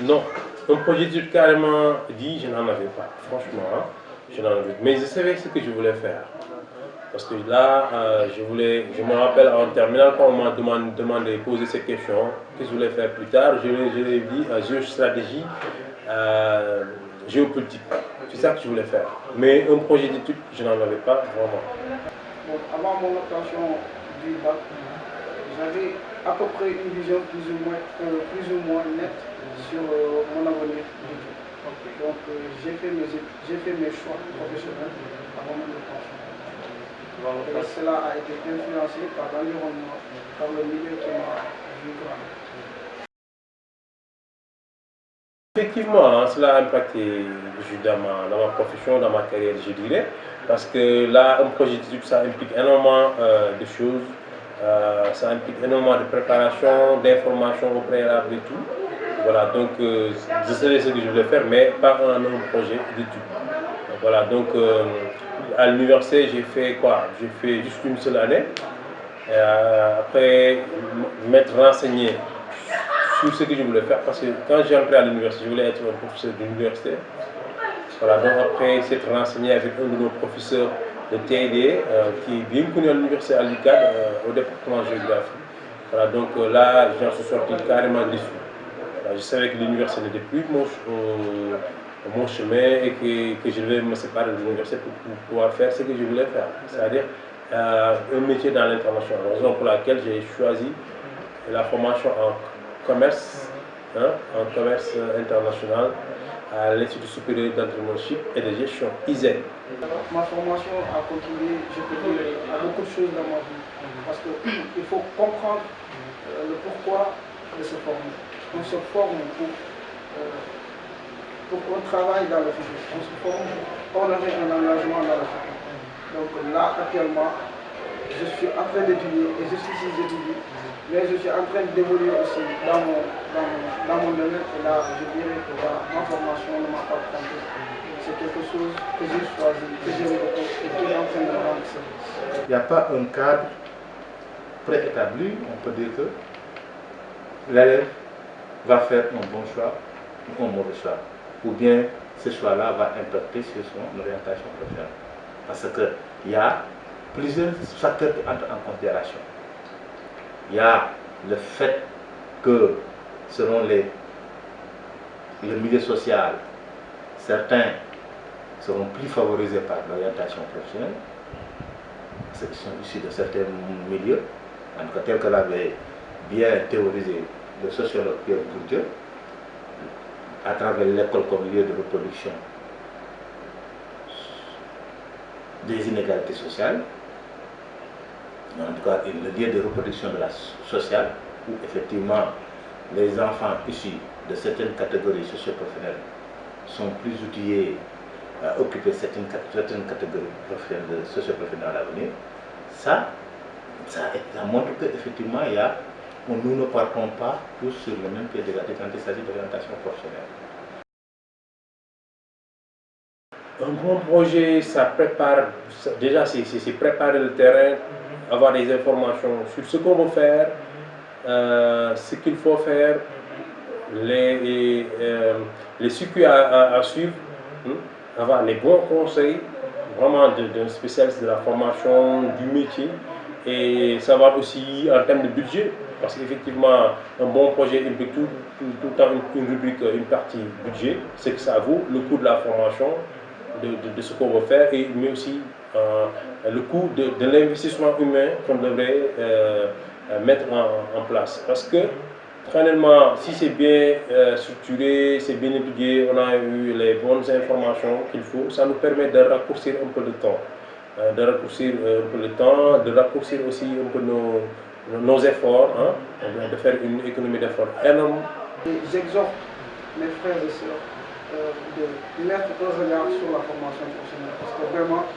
Non, un projet d'étude carrément dit, je n'en avais pas, franchement, hein, je n'en avais pas. Mais je savais ce que je voulais faire. Parce que là, je me rappelle en terminale, quand on m'a demandé, posé ces questions, qu'est-ce que je voulais faire plus tard, je lui ai dit géostratégie, géopolitique. C'est ça que je voulais faire. Mais un projet d'étude, je n'en avais pas vraiment. Bon, avant mon obtention du bac, j'avais à peu près une vision plus ou moins nette sur mon avenir. Donc j'ai fait mes choix professionnels avant mon obtention. Et cela a été influencé par l'environnement, par le milieu qui m'a vu grandir. Effectivement, hein, cela a impacté dans ma profession, dans ma carrière, je dirais, parce que là, un projet d'études, ça implique énormément de choses, ça implique énormément de préparation, d'information au préalable et tout. Voilà, donc je savais ce que je voulais faire, mais pas un projet d'études. Voilà, donc à l'université, j'ai fait quoi? J'ai fait juste une seule année. Après, m'être renseigné sur ce que je voulais faire, parce que quand j'ai entré à l'université, je voulais être un professeur d'université. Voilà, donc après s'être renseigné avec un de nos professeurs de TD, qui est bien connu à l'université à l'UQAD, au département de géographie. Voilà, donc là, j'en suis sorti carrément déçu. Voilà, je savais que l'université n'était plus mon chemin et que je devais me séparer de l'université pour pouvoir faire ce que je voulais faire, c'est-à-dire un métier dans l'international. Raison pour laquelle j'ai choisi la formation en commerce, hein, en commerce international à l'Institut supérieur d'entrepreneurship et de gestion ISEN. Ma formation a contribué, je peux dire, à beaucoup de choses dans ma vie. Parce qu'il faut comprendre le pourquoi de se former. On se forme pour qu'on travaille dans le futur. On se forme pour honorer un engagement dans le futur. Donc là, actuellement, je suis en train d'étudier et je suis ici d'étudier, mais je suis en train d'évoluer aussi dans mon domaine. Et là, je dirais que ma formation ne m'a pas trompé. C'est quelque chose que j'ai choisi, que j'ai repris et qui est en train de me rendre service. Il n'y a pas un cadre préétabli, on peut dire que l'élève va faire un bon choix ou un mauvais choix. Ou bien ce choix-là va impacter sur son orientation professionnelle. Parce qu'il y a plusieurs facteurs qui entrent en considération. Il y a le fait que, selon le milieu social, certains seront plus favorisés par l'orientation professionnelle, parce qu'ils sont issus de certains milieux, en tout cas tel que l'avait bien théorisé le sociologue Pierre Bourdieu, à travers l'école comme lieu de reproduction des inégalités sociales, en tout cas le lieu de reproduction de la sociale, où effectivement les enfants issus de certaines catégories socio-professionnelles sont plus outillés à occuper certaines catégories socio-professionnelles à l'avenir. Ça montre qu'effectivement nous ne partons pas tous sur le même pied d'égalité quand il s'agit d'orientation professionnelle. Un bon projet, ça prépare, déjà c'est préparer le terrain, avoir des informations sur ce qu'on veut faire, ce qu'il faut faire, les circuits à suivre, avoir les bons conseils, vraiment d'un spécialiste de la formation, du métier, et savoir aussi en termes de budget, parce qu'effectivement, un bon projet implique tout le temps une rubrique, une partie budget, c'est que ça vaut, le coût de la formation, de ce qu'on veut faire, mais aussi le coût de l'investissement humain qu'on devrait mettre en place. Parce que, finalement, si c'est bien structuré, c'est bien étudié, on a eu les bonnes informations qu'il faut, ça nous permet de raccourcir un peu le temps. De raccourcir aussi un peu nos efforts, hein, de faire une économie d'efforts énorme. J'exhorte mes frères et sœurs de mettre un regard sur la formation professionnelle, parce que vraiment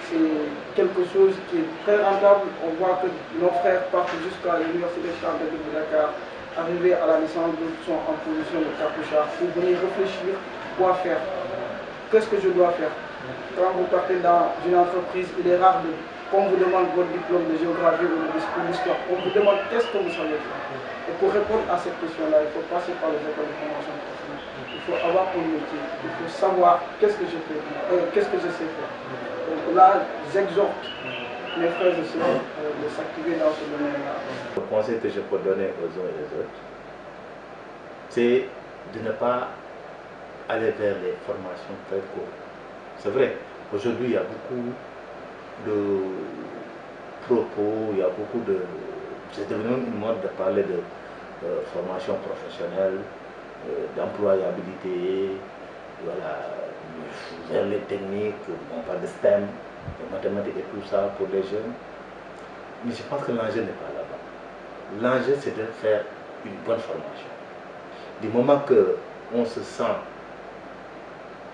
c'est quelque chose qui est très rentable. On voit que nos frères partent jusqu'à l'université Charles de Dakar, arriver à la licence, d'autres sont en position de capuchard pour venir réfléchir quoi faire, qu'est-ce que je dois faire. Quand vous partez dans une entreprise, il est rare qu'on vous demande votre diplôme de géographie ou d'histoire, on vous demande qu'est-ce que vous savez faire. Et pour répondre à cette question-là, il faut passer par les écoles de formation professionnelle. Il faut avoir un métier, il faut savoir qu'est-ce que je fais, qu'est-ce que je sais faire. Donc là, j'exhorte mes frères et sœurs de s'activer dans ce domaine-là. Le conseil que je peux donner aux uns et aux autres, c'est de ne pas aller vers les formations très courtes. C'est vrai, aujourd'hui il y a beaucoup de propos, il y a beaucoup de... C'est devenu une mode de parler de formation professionnelle, d'employabilité, voilà, vers les techniques, on parle de STEM, de mathématiques et tout ça pour les jeunes. Mais je pense que l'enjeu n'est pas là-bas. L'enjeu c'est de faire une bonne formation. Du moment qu'on se sent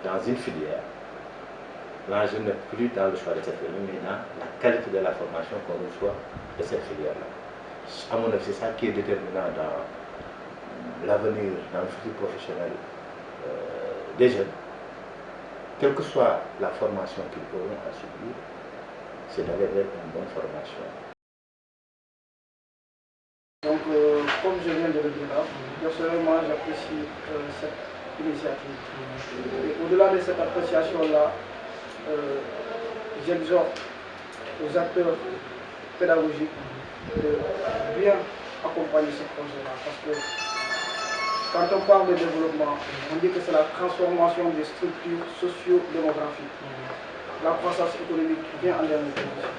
dans une filière, l'enjeu n'est plus dans le choix de cette filière, mais dans la qualité de la formation qu'on reçoit de cette filière-là. À mon avis, c'est ça qui est déterminant dans l'avenir, dans le futur professionnel des jeunes. Quelle que soit la formation qu'ils auront à subir, c'est d'aller vers une bonne formation. Donc, comme je viens de le dire là, personnellement, j'apprécie cette initiative. Et au-delà de cette appréciation-là, j'exhorte aux acteurs pédagogiques de bien accompagner ce projet-là. Parce que quand on parle de développement, on dit que c'est la transformation des structures socio-démographiques. La croissance économique vient en dernier position.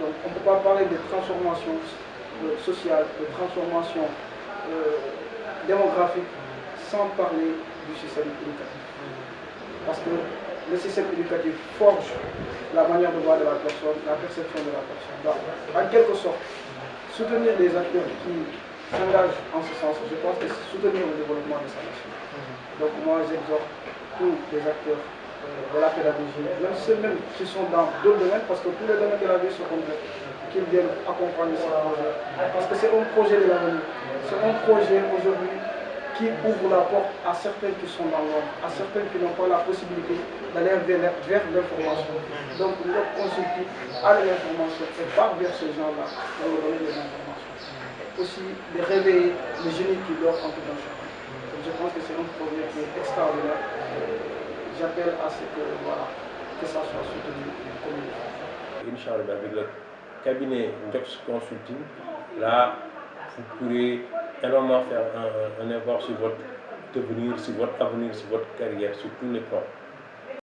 Donc, on ne peut pas parler de transformation sociale, de transformation démographique sans parler du système éducatif. Parce que le système éducatif forge la manière de voir de la personne, la perception de la personne. Donc, en quelque sorte, soutenir les acteurs qui s'engagent en ce sens, je pense que c'est soutenir le développement de sa nation. Donc moi j'exhorte tous les acteurs de la pédagogie, même ceux qui sont dans d'autres domaines, parce que tous les domaines de la vie sont complets, qu'ils viennent accompagner ce projet. Parce que c'est un projet de l'avenir. C'est un projet aujourd'hui qui ouvre la porte à certains qui sont dans l'ombre, à certains qui n'ont pas la possibilité d'aller vers l'information. Donc notre consulting a de l'information et part vers ces gens-là pour leur donner des informations. Aussi de réveiller les génies qui dorment en tout un chacun. Donc je pense que c'est un projet qui est extraordinaire. J'appelle à ce que, voilà, que ça soit soutenu comme il faut. Inch'Allah, avec le cabinet Njox Consulting, là, vous pourrez énormément faire un effort sur votre devenir, sur votre avenir, sur votre carrière, sur tous les plans.